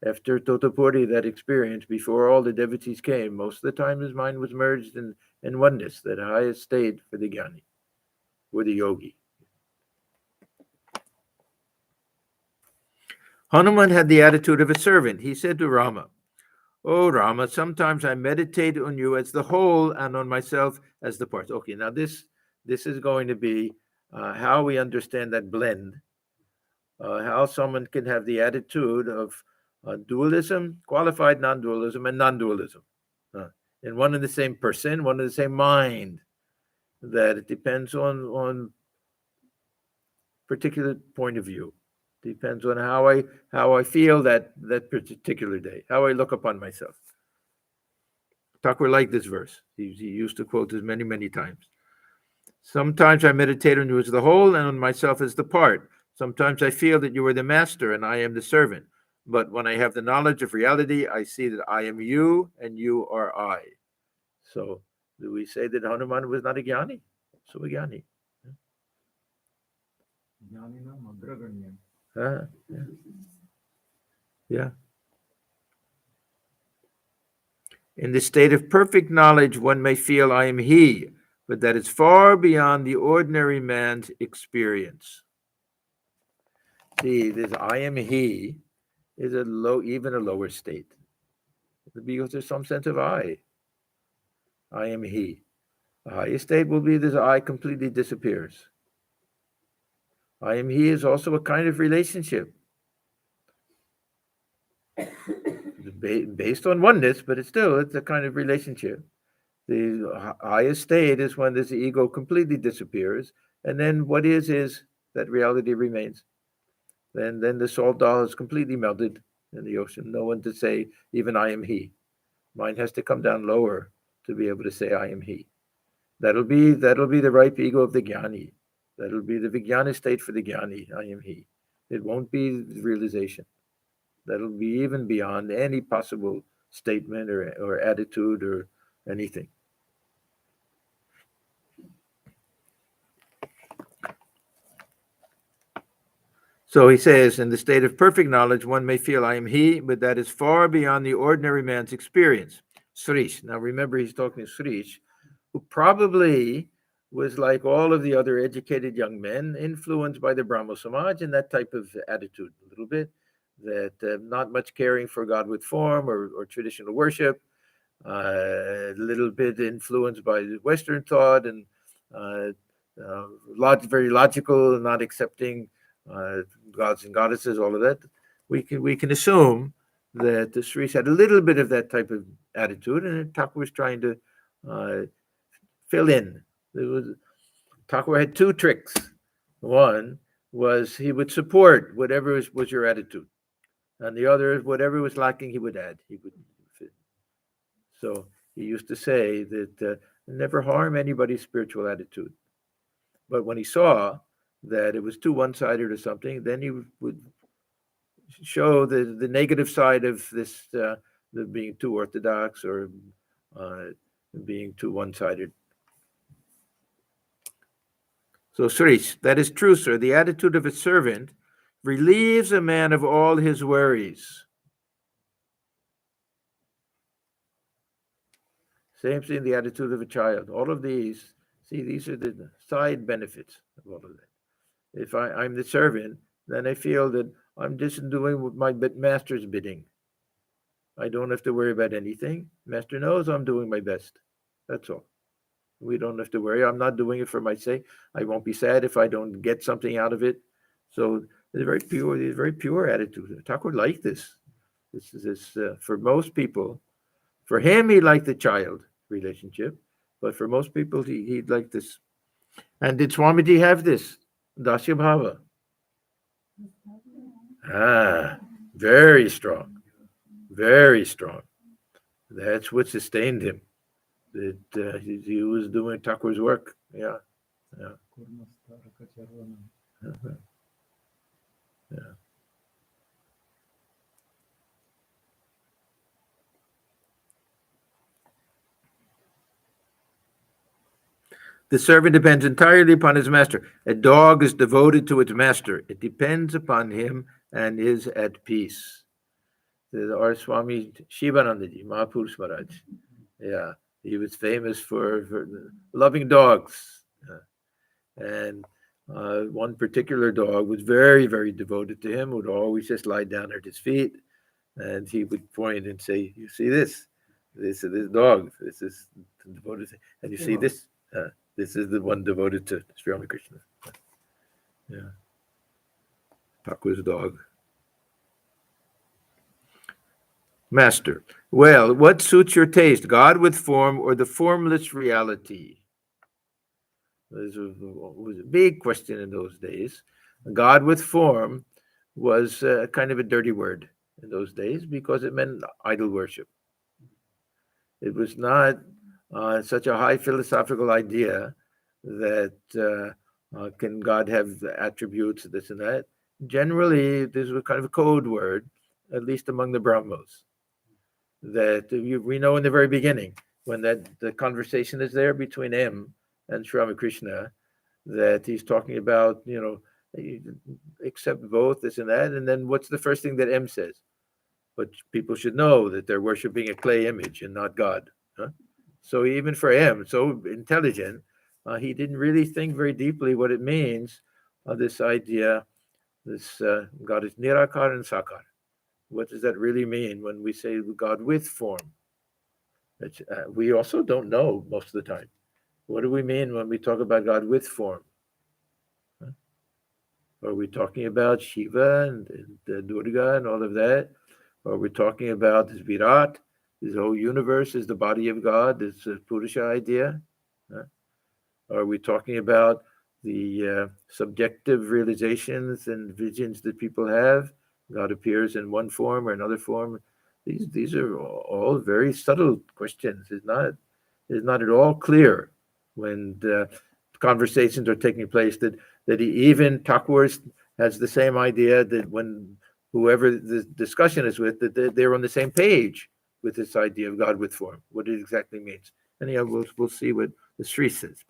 After Totapuri, that experience, before all the devotees came, most of the time his mind was merged in oneness, that highest state for the Jnani, or the yogi. Hanuman had the attitude of a servant. He said to Rama, "Oh Rama, sometimes I meditate on you as the whole and on myself as the parts." Okay, now this is going to be how we understand that blend, how someone can have the attitude of dualism, qualified non-dualism, and non-dualism in one and the same person, one and the same mind, that it depends on particular point of view. Depends on how I feel that particular day, how I look upon myself. Thakur liked this verse. He used to quote this many times. Sometimes I meditate on you as the whole and on myself as the part. Sometimes I feel that you are the master and I am the servant. But when I have the knowledge of reality, I see that I am you and you are I. So do we say that Hanuman was not a Jnani? So a Jnani. Jnanina Magraganyam. Yeah. In the state of perfect knowledge, one may feel I am he, but that is far beyond the ordinary man's experience. See, this I am he is even a lower state, because there's some sense of I am he. The highest state will be this I completely disappears. I am he is also a kind of relationship based on oneness, but it's a kind of relationship. The highest state is when this ego completely disappears, and then what is that reality remains. Then the salt doll is completely melted in the ocean. No one to say even I am he. Mind has to come down lower to be able to say I am he. That'll be the ripe ego of the Jnani. That'll be the Vijnana state for the Jnani, I am he. It won't be the realization. That'll be even beyond any possible statement or attitude or anything. So he says, in the state of perfect knowledge, one may feel I am he, but that is far beyond the ordinary man's experience. Srish. Now remember, he's talking to Srish, who probably was like all of the other educated young men, influenced by the Brahmo Samaj and that type of attitude a little bit, that not much caring for God with form or traditional worship, a little bit influenced by Western thought and very logical, not accepting gods and goddesses, all of that. We can assume that the Srish had a little bit of that type of attitude, and Thakur was trying to fill in. Thakur had two tricks. One was he would support whatever was your attitude, and the other is whatever was lacking he would add. So he used to say that never harm anybody's spiritual attitude. But when he saw that it was too one-sided or something, then he would show the negative side of this, the being too orthodox or being too one-sided. So, Srish, that is true, sir. The attitude of a servant relieves a man of all his worries. Same thing, the attitude of a child. All of these, see, these are the side benefits of all of that. If I'm the servant, then I feel that I'm just doing my master's bidding. I don't have to worry about anything. Master knows I'm doing my best. That's all. We don't have to worry. I'm not doing it for my sake. I won't be sad if I don't get something out of it. So it's a very pure attitude. Thakur liked this. This is for most people. For him, he liked the child relationship, but for most people, he'd like this. And did Swamiji have this? Dasya Bhava. Very strong. Very strong. That's what sustained him. That he was doing Thakur's work. Yeah. Yeah. Yeah. The servant depends entirely upon his master. A dog is devoted to its master. It depends upon him and is at peace. Our Swami Shivanandaji, Mahapurush Maharaj. Yeah, he was famous for loving dogs. And one particular dog was very, very devoted to him, would always just lie down at his feet. And he would point and say, "You see this? This is this dog. This is devoted. And you see this? This is the one devoted to Sri Ramakrishna." Yeah. Thakur's dog. Master. Well, what suits your taste, God with form or the formless reality? This was a big question in those days. God with form was kind of a dirty word in those days because it meant idol worship. It was not such a high philosophical idea that can God have attributes, this and that. Generally, this was kind of a code word, at least among the Brahmos, that we know in the very beginning, when the conversation is there between him and Sri Ramakrishna, that he's talking about, accept both, this and that. And then what's the first thing that M says? But people should know that they're worshiping a clay image and not God. Huh? So even for him, so intelligent, he didn't really think very deeply what it means, this idea, this God is nirakar and sakar. What does that really mean when we say God with form? We also don't know most of the time. What do we mean when we talk about God with form? Huh? Are we talking about Shiva and Durga and all of that? Or are we talking about this Virat? This whole universe is the body of God, this Purusha idea? Huh? Are we talking about the subjective realizations and visions that people have? God appears in one form or another form. These are all very subtle questions. It's not at all clear when the conversations are taking place that even Thakur has the same idea that when whoever the discussion is with, that they're on the same page with this idea of God with form, what it exactly means. Anyhow, we'll see what the Sri says.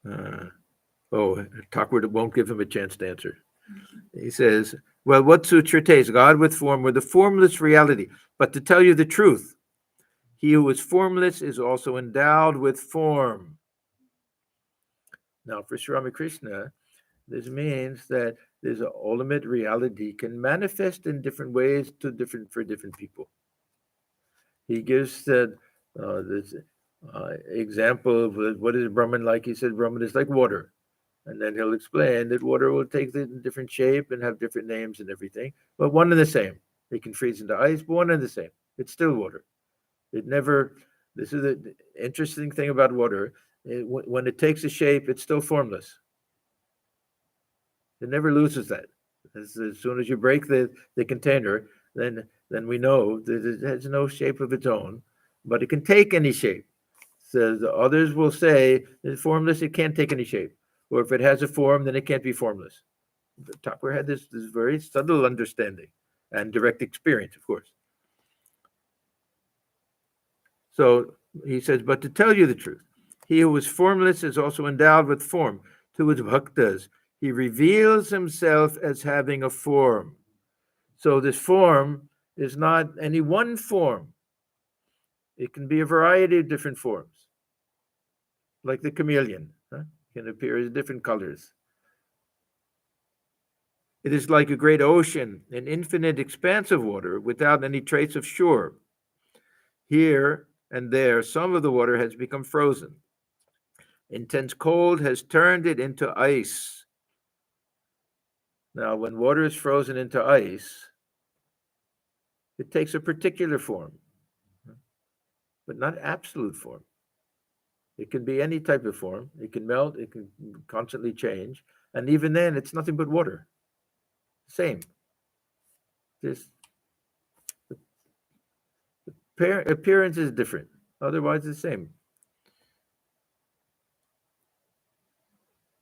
Thakur won't give him a chance to answer. He says, well, what suits your taste, God with form or the formless reality? But to tell you the truth, he who is formless is also endowed with form. Now, for Sri Ramakrishna, this means that there's an ultimate reality can manifest in different ways for different people. He gives this example of what is Brahman like. He said Brahman is like water. And then he'll explain that water will take the different shape and have different names and everything, but one and the same. It can freeze into ice, but one and the same. It's still water. It never, this is the interesting thing about water. When it takes a shape, it's still formless. It never loses that. As soon as you break the container, then we know that it has no shape of its own, but it can take any shape. So the others will say it's formless, it can't take any shape. Or if it has a form, then it can't be formless. Thakur had this very subtle understanding and direct experience, of course. So he says, but to tell you the truth, he who is formless is also endowed with form. To his bhaktas, he reveals himself as having a form. So this form is not any one form. It can be a variety of different forms, like the chameleon. Can appear as different colors. It is like a great ocean, an infinite expanse of water without any trace of shore. Here and there, some of the water has become frozen. Intense cold has turned it into ice. Now, when water is frozen into ice, it takes a particular form, but not absolute form. It can be any type of form. It can melt, it can constantly change. And even then, it's nothing but water. Same. This appearance is different. Otherwise, it's the same.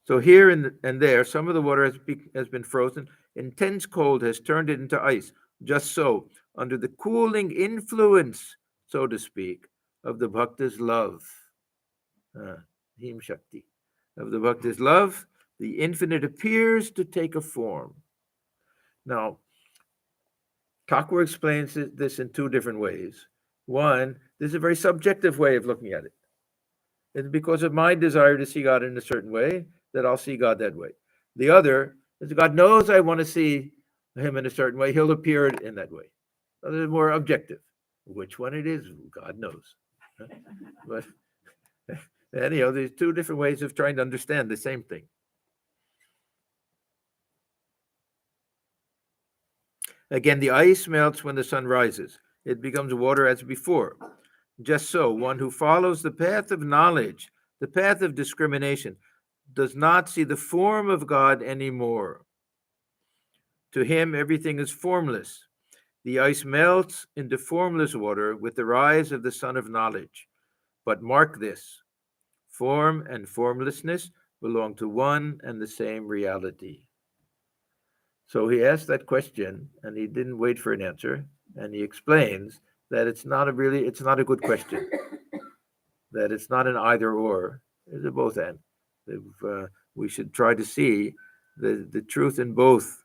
So here and there, some of the water has been frozen. Intense cold has turned it into ice. Just so, under the cooling influence, so to speak, of the bhakta's love, Him Shakti, of the bhakta's love, the infinite appears to take a form. Now, Thakur explains this in two different ways. One, there's a very subjective way of looking at it. It's because of my desire to see God in a certain way that I'll see God that way. The other is God knows I want to see him in a certain way. He'll appear in that way. It's more objective. Which one it is, God knows. But anyhow, there's two different ways of trying to understand the same thing. Again, the ice melts when the sun rises. It becomes water as before. Just so, one who follows the path of knowledge, the path of discrimination, does not see the form of God anymore. To him, everything is formless. The ice melts into formless water with the rise of the sun of knowledge. But mark this, form and formlessness belong to one and the same reality. So he asked that question, and he didn't wait for an answer, and he explains that it's not a good question, that it's not an either or, it's a both and. We should try to see the truth in both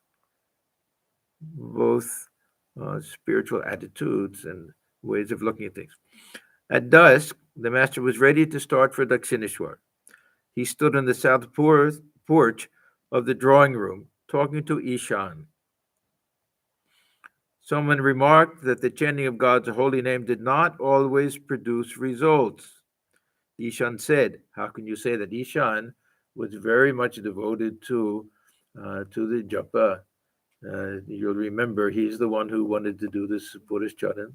spiritual attitudes and ways of looking at things. At dusk, the master was ready to start for Dakshineshwar. He stood on the south porch of the drawing room, talking to Ishan. Someone remarked that the chanting of God's holy name did not always produce results. Ishan said, "How can you say that?" Ishan was very much devoted to the japa. You'll remember he's the one who wanted to do this Puruscharan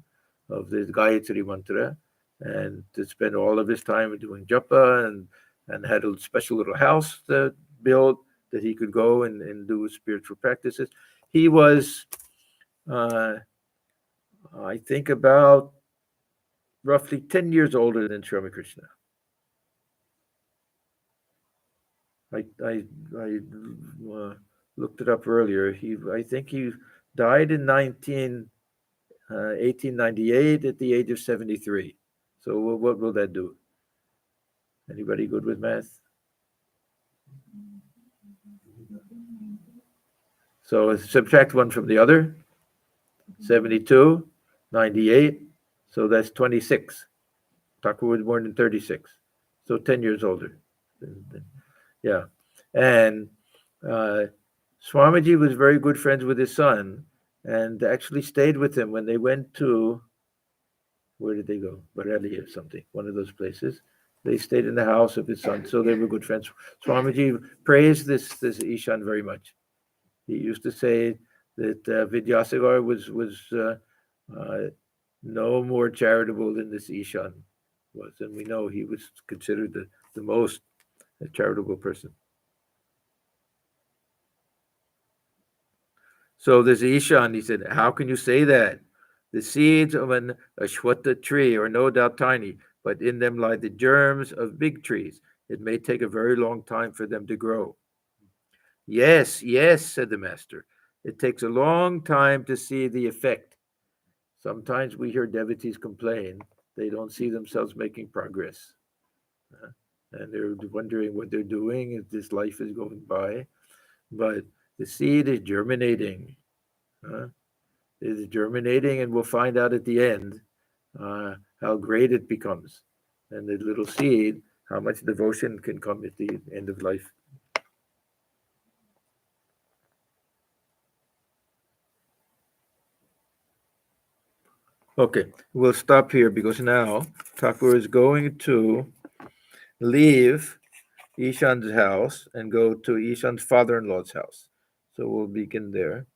of the Gayatri mantra and to spend all of his time doing japa and had a special little house built that he could go and do spiritual practices. He was, I think, about roughly 10 years older than Ramakrishna. I looked it up earlier. I think he died in 1898 at the age of 73. So what will that do? Anybody good with math? So subtract one from the other. 72, 98. So that's 26. Thakur was born in 36. So 10 years older. Yeah. And Swamiji was very good friends with his son and actually stayed with him when they went to, where did they go? Bareilly or something, one of those places. They stayed in the house of his son, so they were good friends. Swamiji praised this Ishan very much. He used to say that Vidyasagar was no more charitable than this Ishan was, and we know he was considered the most charitable person. So there's Ishan, he said, "How can you say that? The seeds of an Ashwatha tree are no doubt tiny, but in them lie the germs of big trees. It may take a very long time for them to grow." Yes, yes, said the master. It takes a long time to see the effect. Sometimes we hear devotees complain they don't see themselves making progress. And they're wondering what they're doing if this life is going by. But the seed is germinating. It is germinating, and we'll find out at the end how great it becomes. And the little seed, how much devotion can come at the end of life. Okay, we'll stop here because now Thakur is going to leave Ishan's house and go to Ishan's father-in-law's house. So we'll begin there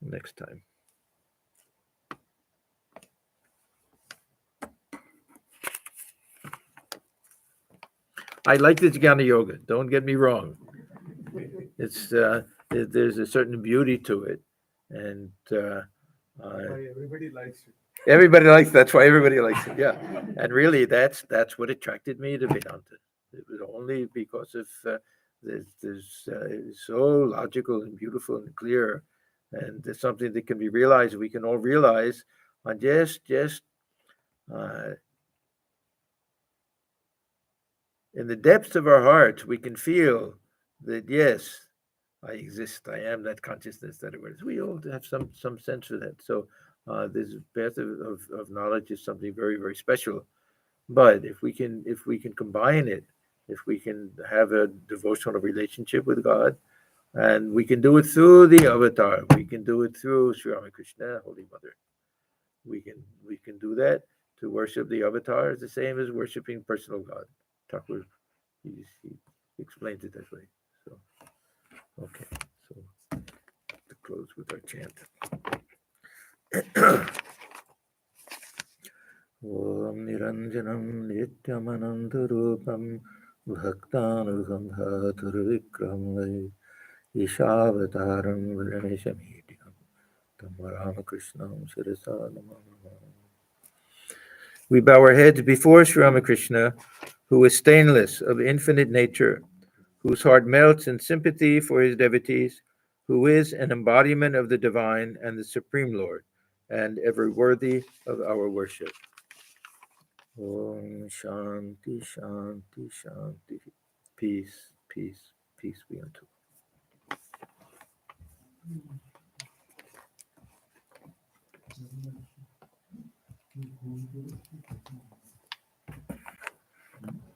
next time. I like this jnana yoga. Don't get me wrong. It's there's a certain beauty to it, and Why everybody likes it. everybody likes. That's why everybody likes it. Yeah, and really, that's what attracted me to Vedanta. It was only because of it's so logical and beautiful and clear, and it's something that can be realized. We can all realize on just uh, in the depths of our hearts, we can feel that yes, I exist. I am that consciousness that awareness. We all have some sense of that. So this path of knowledge is something very very special. But if we can combine it, if we can have a devotional relationship with God, and we can do it through the avatar, we can do it through Sri Ramakrishna, Holy Mother. We can do that. To worship the avatar is the same as worshiping personal God. Thakur, he explains it that way. So okay, so to close with our chant. Om Niranjanam Nityamanantarupam Bhaktanusambhaturvikram Ishavataram Vraneshamityam Tam Ramakrishnam Sirasa Namah. We bow our heads before Sri Ramakrishna, who is stainless, of infinite nature, whose heart melts in sympathy for his devotees, who is an embodiment of the divine and the Supreme Lord, and ever worthy of our worship. Om Shanti, Shanti, Shanti. Peace, peace, peace be unto Mm-hmm.